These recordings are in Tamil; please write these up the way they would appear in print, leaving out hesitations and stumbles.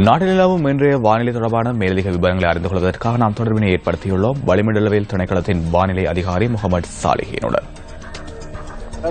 நாட்டில் நிலவும் இன்றைய வானிலை தொடர்பான மேலதிக விவரங்களை அறிந்து கொள்வதற்காக நாம் தொடர்பினை ஏற்படுத்தியுள்ளோம். வளிமண்டலவியல் திணைக்களத்தின் வானிலை அதிகாரி முகமது சாலிஹினுடன்.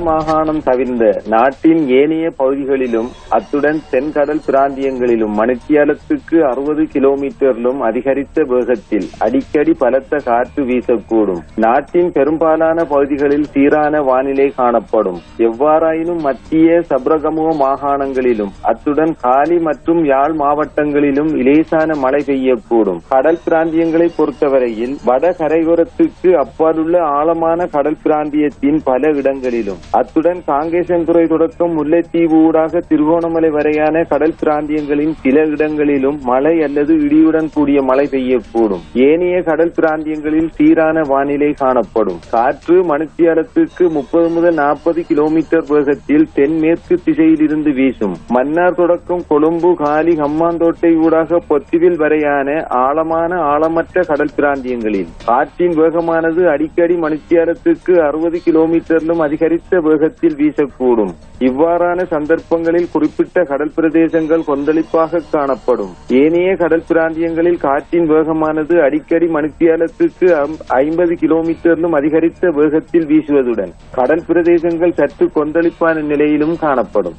மாகாணம் தவிர்ந்த நாட்டின் ஏனைய பகுதிகளிலும் அத்துடன் தென்கடல் பிராந்தியங்களிலும் மணித்தியாலத்துக்கு 60 கிலோமீட்டரிலும் அதிகரித்த வேகத்தில் அடிக்கடி பலத்த காற்று வீசக்கூடும். நாட்டின் பெரும்பாலான பகுதிகளில் சீரான வானிலை காணப்படும். எவ்வாறாயினும் மத்திய சப்ரகமுவ மாகாணங்களிலும் அத்துடன் காலி மற்றும் யாழ் மாவட்டங்களிலும் லேசான மழை பெய்யக்கூடும். கடல் பிராந்தியங்களை பொறுத்தவரையில் வட கரையோரத்துக்கு அப்பாலுள்ள ஆழமான கடல் பிராந்தியத்தின் பல இடங்களிலும் அத்துடன் காங்கேசன்துறை தொடக்கம் முல்லைத்தீவு ஊடாக திருகோணமலை வரையான கடல் பிராந்தியங்களின் சில இடங்களிலும் மழை அல்லது இடியுடன் கூடிய மழை பெய்யக்கூடும். ஏனைய கடல் பிராந்தியங்களில் சீரான வானிலை காணப்படும். காற்று மணித்தியாலத்துக்கு 30 முதல் 40 கிலோமீட்டர் வேகத்தில் தென்மேற்கு திசையில் இருந்து வீசும். மன்னார் தொடக்கம் கொழும்பு காலி ஹம்மாந்தோட்டை ஊடாக பொத்திவில் வரையான ஆழமான ஆழமற்ற கடல் பிராந்தியங்களில் காற்றின் வேகமானது அடிக்கடி மணித்தியாலத்துக்கு 60 கிலோமீட்டரிலும் அதிகரித்த வேகத்தில் வீசக்கூடும். இவ்வாறான சந்தர்ப்பங்களில் குறிப்பிட்ட கடல் பிரதேசங்கள் கொந்தளிப்பாக காணப்படும். ஏனைய கடல் பிராந்தியங்களில் காற்றின் வேகமானது அடிக்கடி மணித்தியாலத்துக்கு 50 கிலோமீட்டரிலும் அதிகரித்த வேகத்தில் வீசுவதுடன் கடல் பிரதேசங்கள் சற்று கொந்தளிப்பான நிலையிலும் காணப்படும்.